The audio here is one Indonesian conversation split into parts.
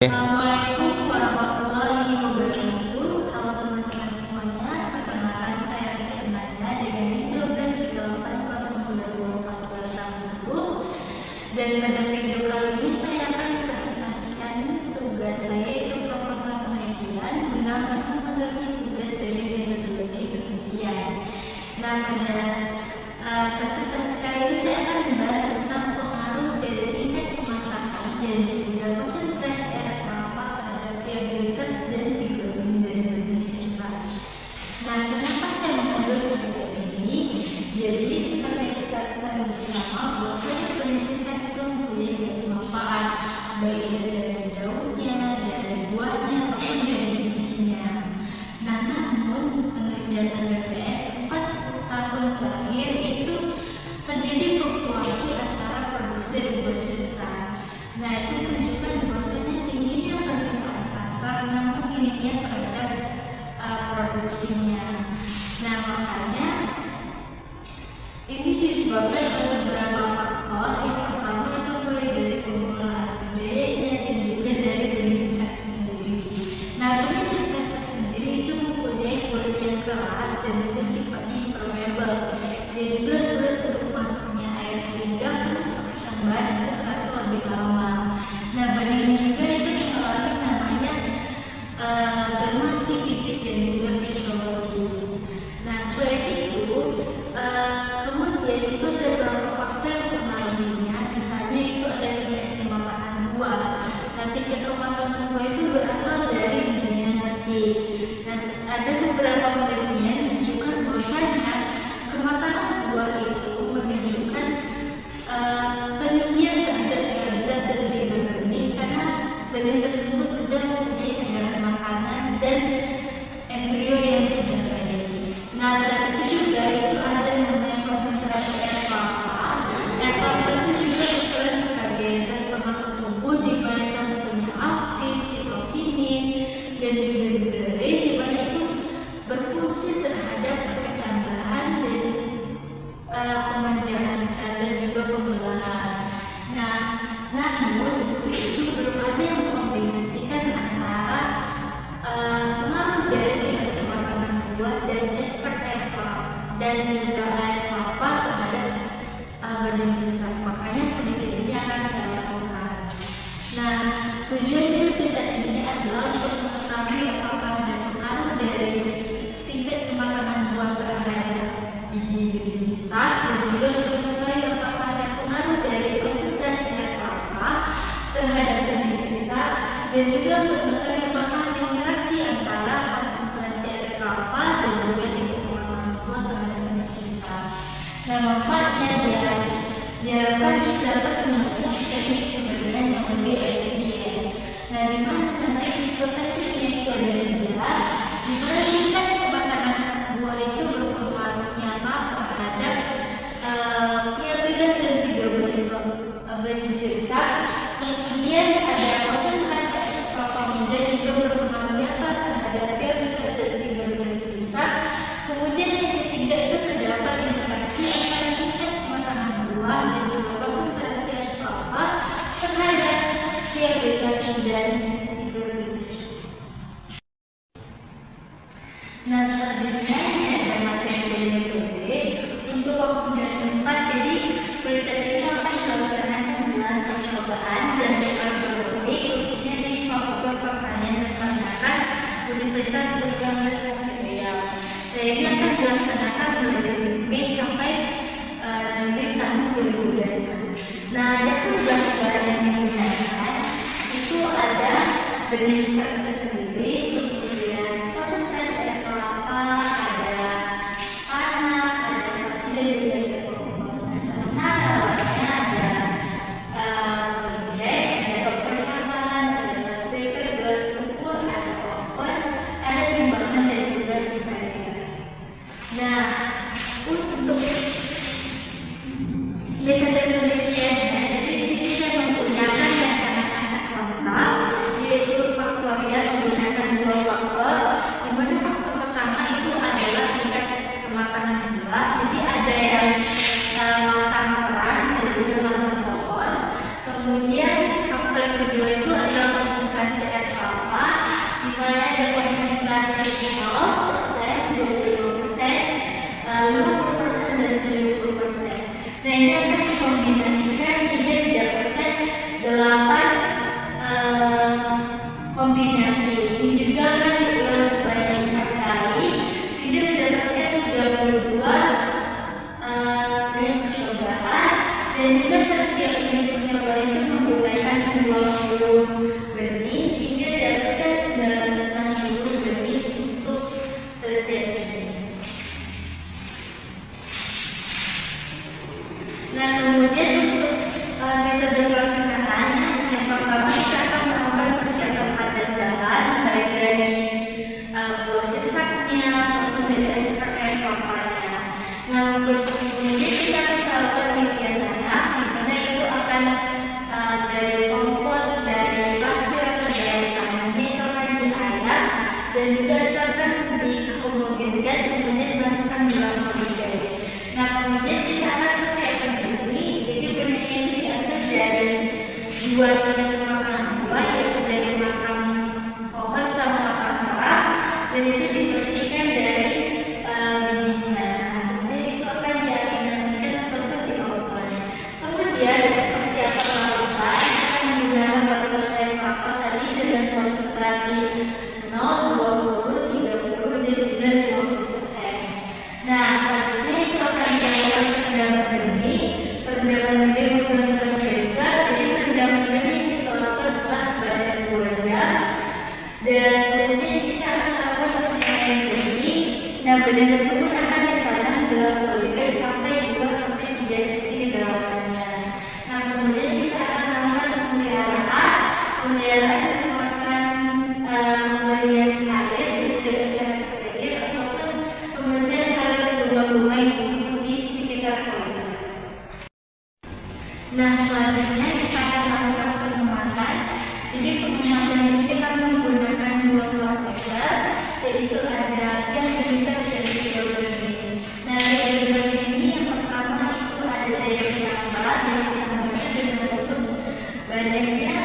Assalamualaikum warahmatullahi wabarakatuh. Halo teman-teman semuanya, perkenalkan saya Rizky Amanda dengan NIM 12380214 tahun lalu. Dan pada video kali ini saya akan presentasikan tugas saya, yaitu proposal penelitian guna memenuhi tugas dari metodologi penelitian. Nah, pada presentasi kali ini saya akan membahas tentang pengaruh dari tingkat kemasakan dan juga konsentrasi air kelapa terhadap viabilitas dan ekonomi dari benih sisa. Nah, kenapa saya mengambil topik ini? Jadi seperti yang kita ketahui bersama, bahwasanya benih sisa itu mempunyai banyak manfaat, baik dari daunnya, dari buahnya, ataupun dari bijinya. Nah, namun menurut data BPS 4 tahun terakhir itu terjadi fluktuasi antara produksi dan buah sisa. Nah, itu menunjukkan bahwasanya tingginya permintaan pasar namun minimnya terhadap produksinya. Nah, makanya ini disebabkan oleh beberapa faktor. Yang pertama itu mulai dari penggunaan budayanya dan juga dari benih sisa itu sendiri. Nah, benih sisa itu sendiri itu mempunyai kulit yang keras dan juga sifatnya impermeable dan juga sulit untuk masuknya air, sehingga proses percambahan itu terasa lebih lama. Nah, benih ini juga itu mengalami namanya gangguan fisik dan juga fisiologis. Nah, selain itu kemudian itu ada beberapa faktor yang mempengaruhinya. Misalnya itu ada tingkat kematangan buah. Nah, tingkat kematangan buah itu berasal dari bijinya nanti. Nah, ada beberapa penelitian menunjukkan bahwasanya kematangan buah itu menunjukkan peninggian terhadap viabilitas dan bibit benih karena benih tersebut sudah mempunyai cadangan makanan dan embrio yang sudah baik. Nah, saat itu juga itu ada yang namanya konsentrasi air kelapa. Air kelapa itu juga berperan sebagai zat pemakan tumbuh di mana yang mempunyai auksin, sitokinin, dan juga butyrate, di mana itu berfungsi terhadap kecambahan dan pemanjangan sel dan juga pembelahan. Nah, namun itu belum ada yang mengkombinasikan antara pengaruh dari tingkat kematangan buah dan ekstrak air kelapa dan juga air kelapa terhadap benih sisa. Makanya penelitian ini akan saya lakukan. Nah, tujuan dari penelitian ini adalah untuk mengetahui apakah ada pengaruh dari tingkat kematangan buah terhadap biji-biji sisa dan juga untuk mengetahui apakah ada pengaruh dari konsentrasi air kelapa terhadap benih sisa dan juga untuk mengetahui apakah ada interaksi antara konsentrasi air kelapa dan juga tingkat kematangan buah terhadap benih sisa. Nah, manfaatnya diharapkan dapat mendukung teknik pemberian yang lebih efisien. Nah, di mana nanti hipotesisnya itu ada tiga, di mana tingkat kematangan buah itu berpengaruh nyata terhadap viabilitas dan juga benih sisa. Kemudian ada konsentrasi air kelapa muda juga berpengaruh nyata terhadap viabilitas dan juga benih sisa. Kemudian yang ketiga itu terdapat interaksi antara tingkat kematangan buah dan juga konsentrasi air kelapa terhadap viabilitas dan juga benih sisa. Nah, selanjutnya ini ada materi dari metode untuk waktu dan tempat. Jadi penelitian ini akan dilaksanakan dengan percobaan dan laboratorium khususnya di Fakultas Pertanian dan Peternakan Universitas Universitas Riau. Nah, ini akan dilaksanakan dari Mei sampai Juli tahun 2020. Nah, ada perubahan bahan yang digunakan itu ada benih sisa itu sendiri, kemudian konsentrasi air kelapa, ada tanah, ada pasir dan juga ada kompos. Nah, sementara warnanya ada project, ada percambahan, ada glass breaker, glass ukur, ada oven, ada timbangan dan juga sisanya. Nah, untuk metode penelitiannya, jadi sini saya menggunakan yang sangat acak lengkap, yaitu faktorial menggunakan dua konsentrasi 0%, 25%, 50%, dan 70%. Nah, ini akan dikombinasikan sehingga didapatkan 8 kombinasi. Ini juga akan diulang sebanyak 4 kali sehingga didapatkan 32 unit percobaan, dan juga setiap unit percobaan itu menggunakan 20 benih sehingga didapatkan 960 benih untuk penelitian ini. Nah, kemudian untuk metode pelaksanaan, yang pertama kita akan melakukan persiapan padan bahan baik dari buah sisaknya maupun dari ekstrak air kelapanya. Nah, kemudian kita akan melakukan penelitian tanah, di mana itu akan dari kompos, dari pasir atau dari tanahnya itu akan diayak dan juga itu akan dihomogenkan kemudian dimasukkan dalam pembidai. Nah, kemudian kita akan persiapkan benih. Jadi benihnya itu diambil dari 2 tingkat kematangan buah, yaitu dari makam pohon sama makam orang, dan itu dibersihkan dari bijinya. Nah, kemudian itu akan diaminkan ataupun diolah. Kemudian persiapan larutan akan menggunakan 14 air kelapa tadi dengan konsentrasi 0, 20, 30, dan juga 50%. Nah, selanjutnya itu akan dilakukan perendaman benih. Perendaman benih menggunakan gas juga, jadi perendaman benih kita lakukan sebanyak 2 jam. Dan kemudian kita akan lakukan penyaringan benih. Nah, benih tersebut akan ditanam dalam polybag sampai 2-3 cm kedalamannya. Nah, kemudian kita akan melakukan pemeliharaan. Pemeliharaan menggunakan pemberian air dengan cara steril ataupun pembersihan terhadap bunga-bunga yang tumbuh di sekitar polybag. Nah, selanjutnya kita akan melakukan pengematan. Jadi pengematan di sini kami menggunakan 2 buah meter, yaitu ada yang bebas dan video bersih. Nah, video bersih ini yang pertama itu ada dari kecamatan, dengan fokus banyaknya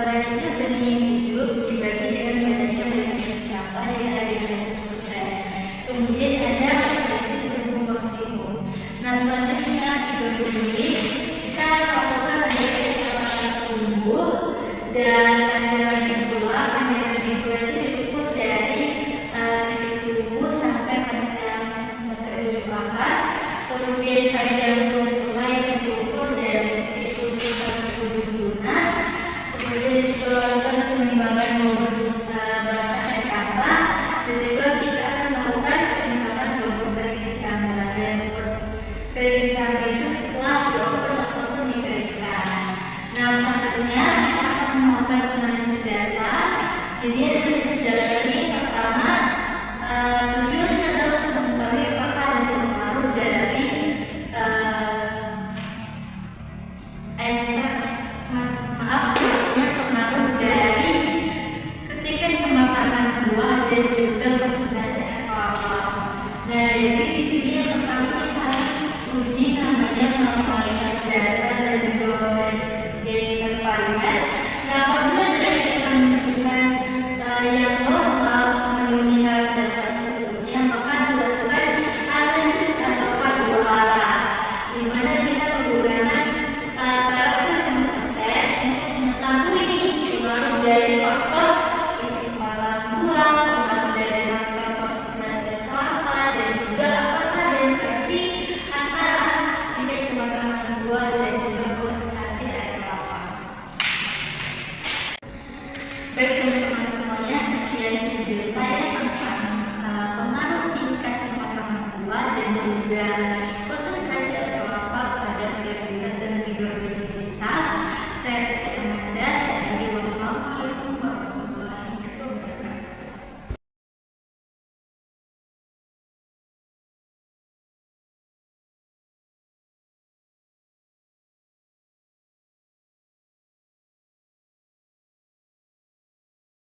banyaknya benih yang hidup dibagi dengan banyaknya benih kecamatan yang ada di 100%. Kemudian ada variasi tumbuh maksimum. Nah, selanjutnya video bersih kita lakukan ada kecamatan tumbuh, dan panjang kedua itu diukur dari titik tumbuh sampai panjang sampai ujung akar. Kemudian panjang kedua yang diukur dari titik tumbuh sampai ujung tunas. Kemudian dilakukan penimbangan bobot basah dan sampah, dan juga kita akan melakukan penimbangan bobot kering sampah. Dan bobot kering sampah itu setelah dioper ataupun dikeringkan. Nah, selanjutnya kita akan melakukan analisis data. Jadi analisis data ini pertama tujuannya adalah untuk mengetahui apakah ada pengaruh dari maksudnya pengaruh dari ketika kematangan buah dan juga konsentrasi air kelapa. Nah, jadi di sini yang pertama kita harus uji namanya kualitas data dan juga homogenitas varian. Nah, apabila data kita menunjukkan yang normal memenuhi syarat data sebelumnya, maka dilakukan analisis ataupun 2 arah, di mana kita menggunakan taraf 5% untuk mengetahui pengaruh dari faktor kematangan buah, pengaruh dari faktor konsentrasi kelapa, dan juga apakah ada interaksi antara tingkat kematangan buah dan juga konsentrasi air kelapa. Baik teman-teman semuanya, sekian video saya.